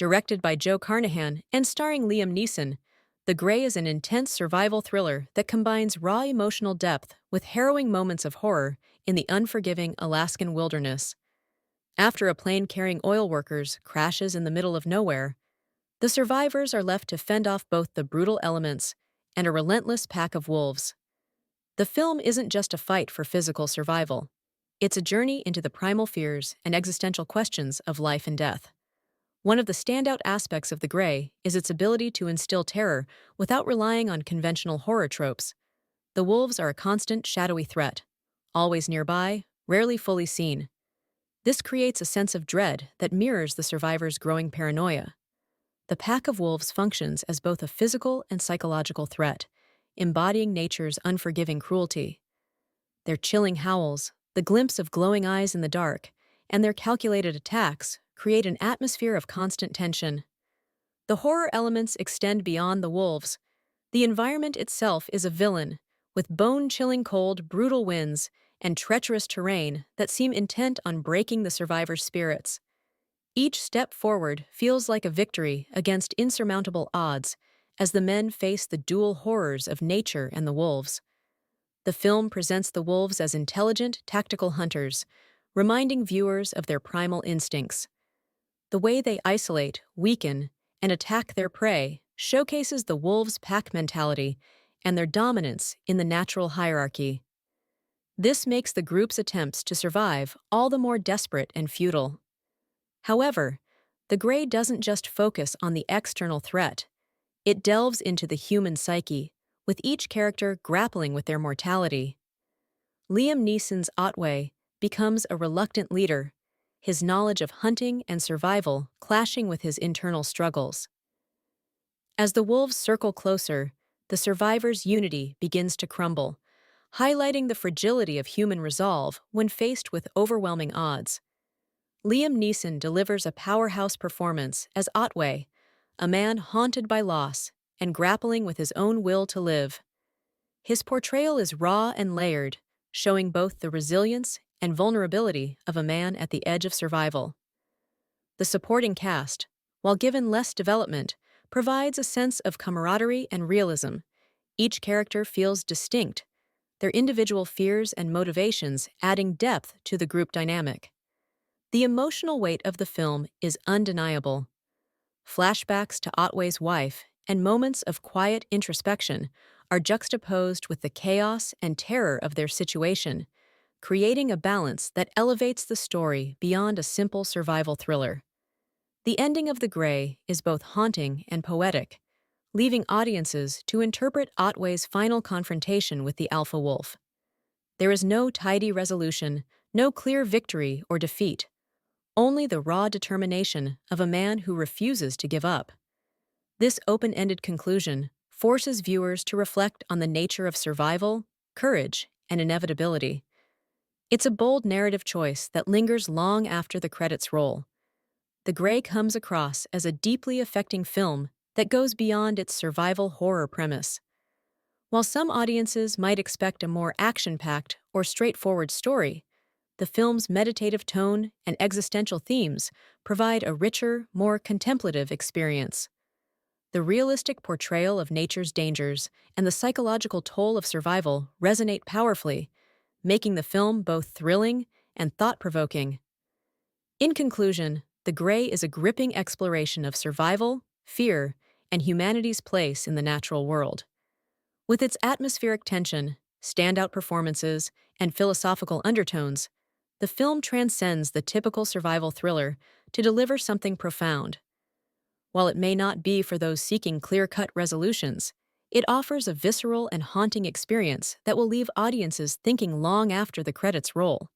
Directed by Joe Carnahan and starring Liam Neeson, The Grey is an intense survival thriller that combines raw emotional depth with harrowing moments of horror in the unforgiving Alaskan wilderness. After a plane carrying oil workers crashes in the middle of nowhere, the survivors are left to fend off both the brutal elements and a relentless pack of wolves. The film isn't just a fight for physical survival. It's a journey into the primal fears and existential questions of life and death. One of the standout aspects of The Grey is its ability to instill terror without relying on conventional horror tropes. The wolves are a constant, shadowy threat, always nearby, rarely fully seen. This creates a sense of dread that mirrors the survivors' growing paranoia. The pack of wolves functions as both a physical and psychological threat, embodying nature's unforgiving cruelty. Their chilling howls, the glimpse of glowing eyes in the dark, and their calculated attacks create an atmosphere of constant tension. The horror elements extend beyond the wolves. The environment itself is a villain, with bone-chilling cold, brutal winds and treacherous terrain that seem intent on breaking the survivors' spirits. Each step forward feels like a victory against insurmountable odds as the men face the dual horrors of nature and the wolves. The film presents the wolves as intelligent, tactical hunters, reminding viewers of their primal instincts. The way they isolate, weaken, and attack their prey showcases the wolves' pack mentality and their dominance in the natural hierarchy. This makes the group's attempts to survive all the more desperate and futile. However, The Grey doesn't just focus on the external threat. It delves into the human psyche, with each character grappling with their mortality. Liam Neeson's Ottway becomes a reluctant leader, his knowledge of hunting and survival clashing with his internal struggles. As the wolves circle closer, the survivors' unity begins to crumble, highlighting the fragility of human resolve when faced with overwhelming odds. Liam Neeson delivers a powerhouse performance as Otway, a man haunted by loss and grappling with his own will to live. His portrayal is raw and layered, showing both the resilience and vulnerability of a man at the edge of survival. The supporting cast, while given less development, provides a sense of camaraderie and realism. Each character feels distinct, their individual fears and motivations adding depth to the group dynamic. The emotional weight of the film is undeniable. Flashbacks to Otway's wife and moments of quiet introspection are juxtaposed with the chaos and terror of their situation, creating a balance that elevates the story beyond a simple survival thriller. The ending of The Grey is both haunting and poetic, leaving audiences to interpret Otway's final confrontation with the alpha wolf. There is no tidy resolution, no clear victory or defeat, only the raw determination of a man who refuses to give up. This open-ended conclusion forces viewers to reflect on the nature of survival, courage, and inevitability. It's a bold narrative choice that lingers long after the credits roll. The Grey comes across as a deeply affecting film that goes beyond its survival horror premise. While some audiences might expect a more action-packed or straightforward story, the film's meditative tone and existential themes provide a richer, more contemplative experience. The realistic portrayal of nature's dangers and the psychological toll of survival resonate powerfully, making the film both thrilling and thought-provoking. In conclusion, The Grey is a gripping exploration of survival, fear, and humanity's place in the natural world. With its atmospheric tension, standout performances, and philosophical undertones, the film transcends the typical survival thriller to deliver something profound. While it may not be for those seeking clear-cut resolutions, it offers a visceral and haunting experience that will leave audiences thinking long after the credits roll.